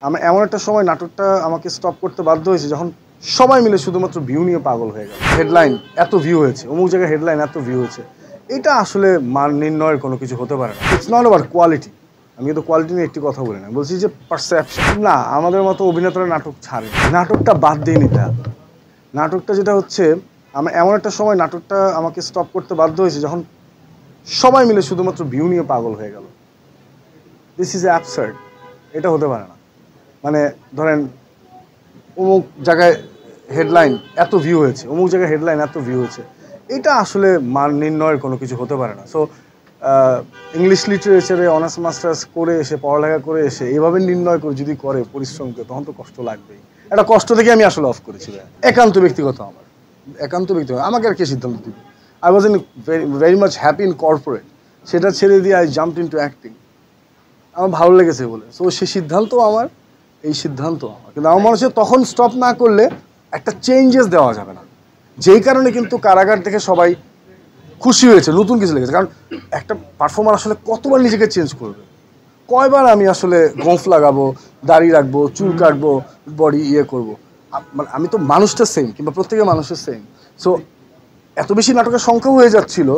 আমি এমন একটা সময় নাটকটা আমাকে স্টপ করতে বাধ্য হয়েছে যখন সবাই মিলে শুধুমাত্র ভিউ নিয়ে পাগল হয়ে গেল। হেডলাইন এত ভিউ হয়েছে, অমুক জায়গায় হেডলাইন এত ভিউ হয়েছে। এটা আসলে মান নির্ণয়ের কোনো কিছু হতে পারে না। It's not about quality. আমি কিন্তু কোয়ালিটি নিয়ে একটি কথা বলি না, বলছি যে পারসেপশন। না, আমাদের মতো অভিনেতারা নাটক ছাড়ে, নাটকটা বাদ দিয়ে নিতে হবে। নাটকটা যেটা হচ্ছে, আমি এমন একটা সময় নাটকটা আমাকে স্টপ করতে বাধ্য হয়েছে যখন সবাই মিলে শুধুমাত্র ভিউ নিয়ে পাগল হয়ে গেল। This is absurd. এটা হতে পারে না। মানে ধরেন অমুক জায়গায় হেডলাইন এত ভিউ হয়েছে, অমুক জায়গায় হেডলাইন এত ভিউ হয়েছে। এটা আসলে মান নির্ণয়ের কোনো কিছু হতে পারে না। সো ইংলিশ লিটারেচারে অনার্স মাস্টার্স করে এসে, পড়ালেখা করে এসে এইভাবে নির্ণয় করে যদি করে পরিশ্রমকে, তখন তো কষ্ট লাগবেই। একটা কষ্ট থেকে আমি আসলে অফ করেছি। একান্ত ব্যক্তিগত আমার, একান্ত ব্যক্তিগত। আমাকে আর কে সিদ্ধান্ত দিবে? I was in very much happy in corporate, সেটা ছেড়ে দিয়ে আই জাম্পড ইনটু অ্যাক্টিং। আমার ভালো লেগেছে বলে। সো সেই সিদ্ধান্ত আমার, এই সিদ্ধান্ত আমার। কিন্তু আমার মনে হচ্ছে তখন স্টপ না করলে একটা চেঞ্জেস দেওয়া যাবে না। যেই কারণে কিন্তু কারাগার থেকে সবাই খুশি হয়েছে, নতুন কিছু লেগেছে। কারণ একটা পারফর্মার আসলে কতবার নিজেকে চেঞ্জ করবে? কয়বার আমি আসলে গোঁফ লাগাবো, দাড়ি রাখবো, চুল কাটবো, বডি করবো? মানে আমি তো মানুষটা সেম, কিংবা প্রত্যেকের মানুষের সেম। সো এত বেশি নাটকের সংখ্যা হয়ে যাচ্ছিল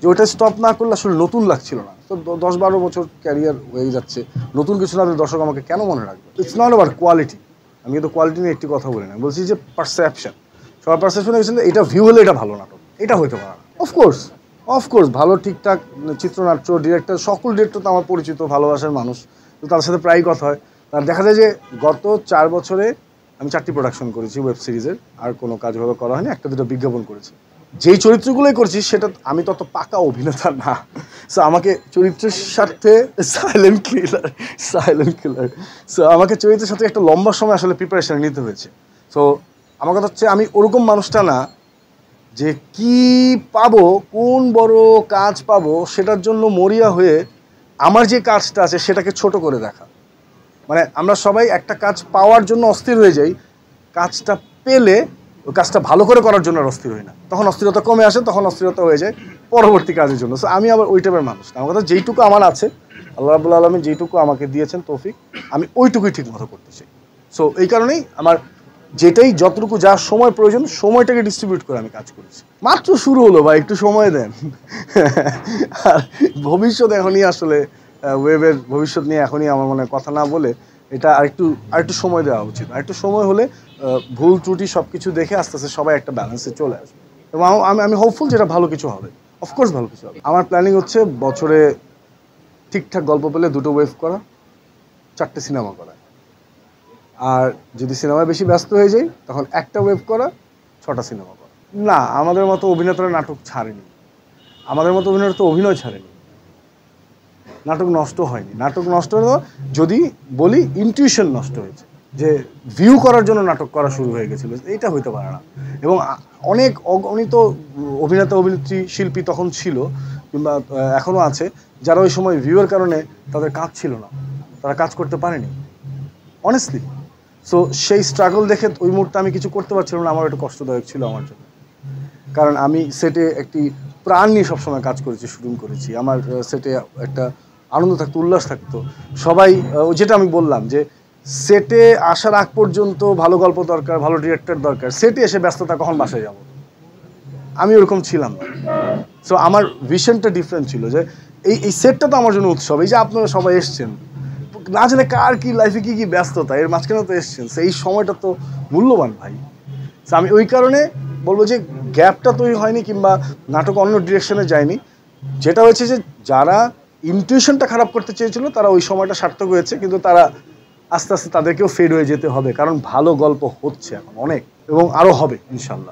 যে ওইটা স্টপ না করলে আসলে নতুন লাগছিল না। তো 10-12 বছর ক্যারিয়ার হয়ে যাচ্ছে, নতুন কিছু না দিলে দর্শক আমাকে কেন মনে রাখবে? It's not about quality. আমি কিন্তু কোয়ালিটি নিয়ে একটি কথা বলি না, বলছি যে পারসেপশন। সবার পারসেপশন হয়েছিল এটা ভিউ হলে এটা ভালো নাটক, এটা হইতে পারে না। অফকোর্স ভালো ঠিকঠাক চিত্রনাট্য, ডিরেক্টর, সকল ডিরেক্টর তো আমার পরিচিত, ভালোবাসার মানুষ, তো তার সাথে প্রায়ই কথা হয়। তার দেখা যায় যে গত 4 বছরে আমি 4টি প্রোডাকশন করেছি ওয়েব সিরিজের, আর কোনো কাজভাবে করা হয়নি, একটা দুটো বিজ্ঞাপন করেছি। যেই চরিত্রগুলোই করছি সেটা আমি তত পাকা অভিনেতা না। সো আমাকে চরিত্রের সাথে সাইলেন্ট কিলার সো আমাকে চরিত্রের সাথে একটা লম্বা সময় আসলে প্রিপারেশন নিতে হয়েছে। সো আমার কথা হচ্ছে, আমি ওরকম মানুষটা না যে কি পাবো, কোন বড় কাজ পাবো সেটার জন্য মরিয়া হয়ে আমার যে কাজটা আছে সেটাকে ছোট করে দেখা। মানে আমরা সবাই একটা কাজ পাওয়ার জন্য অস্থির হয়ে যাই, কাজটা পেলে ওই কাজটা ভালো করে করার জন্য আর অস্থির হই না। তখন অস্থিরতা কমে আসে, তখন অস্থিরতা হয়ে যায় পরবর্তী কাজের জন্য। সো আমি আবার ওই টাইপের মানুষ না। আমার কথা, যেইটুকু আমার আছে, আল্লাহ রাব্বুল আলামিন যেইটুকু আমাকে দিয়েছেন তৌফিক, আমি ওইটুকুই ঠিক মতো করতে চাই। সো এই কারণেই আমার যেটাই যতটুকু যা সময় প্রয়োজন, সময়টাকে ডিস্ট্রিবিউট করে আমি কাজ করেছি। মাত্র শুরু হলো ভাই, একটু সময় দেন। আর ভবিষ্যৎ এখনই আসলে, ওয়েবের ভবিষ্যৎ নিয়ে এখনই আমার মনে কথা না বলে, এটা আরেকটু সময় দেওয়া উচিত। আরেকটু সময় হলে ভুল ত্রুটি সব কিছু দেখে আস্তে আস্তে সবাই একটা ব্যালেন্সে চলে আসবে। এবং আমি হোপফুল যেটা ভালো কিছু হবে। অফকোর্স ভালো কিছু হবে। আমার প্ল্যানিং হচ্ছে বছরে ঠিকঠাক গল্প পেলে 2টো ওয়েব করা, 4টে সিনেমা করা। আর যদি সিনেমায় বেশি ব্যস্ত হয়ে যাই তখন একটা ওয়েব করা, 6টা সিনেমা করা। না, আমাদের মতো অভিনেতারা নাটক ছাড়েনি। আমাদের মতো অভিনেতা তো অভিনয় ছাড়েনি। নাটক নষ্ট হয়নি। নাটক নষ্ট হলো যদি বলি ইনটিউশন নষ্ট হয়েছে, যে ভিউ করার জন্য নাটক করা শুরু হয়ে গেছিলো। এইটা হইতে পারে না। এবং অনেক অগণিত অভিনেতা, অভিনেত্রী, শিল্পী তখন ছিল, কিংবা এখনও আছে, যারা ওই সময় ভিউয়ের কারণে তাদের কাজ ছিল না, তারা কাজ করতে পারেনি অনেস্টলি। সো সেই স্ট্রাগল দেখে ওই মুহূর্তে আমি কিছু করতে পারছিলাম না, আমার একটু কষ্টদায়ক ছিল আমার জন্য। কারণ আমি সেটে একটি প্রাণ নিয়ে সবসময় কাজ করেছি, শুটিং করেছি। আমার সেটে একটা আনন্দ থাকতো, উল্লাস থাকতো। সবাই, যেটা আমি বললাম যে সেটে আসার আগ পর্যন্ত ভালো গল্প দরকার, ভালো ডিরেক্টর দরকার, সেটে এসে ব্যস্ততা কখন বাসায় যাব, আমি ওরকম ছিলাম না। সো আমার ভিশনটা ডিফারেন্ট ছিল, যে এই সেটটা তো আমার জন্য উৎসব। এই যে আপনারা সবাই এসছেন, না জানে কার কি লাইফে কি ব্যস্ততা, এর মাঝখানে তো এসছেন, সেই সময়টা তো মূল্যবান ভাই। সো আমি ওই কারণে বলবো যে গ্যাপটা তৈরি হয়নি, কিংবা নাটক অন্য ডিরেকশনে যায়নি। যেটা হয়েছে যে যারা ইনটিউশনটা খারাপ করতে চেয়েছিল তারা ওই সময়টা সার্থক হয়েছে, কিন্তু তারা আস্তে আস্তে তাদেরকেও ফেড হয়ে যেতে হবে। কারণ ভালো গল্প হচ্ছে এখন অনেক, এবং আরও হবে ইনশাল্লাহ।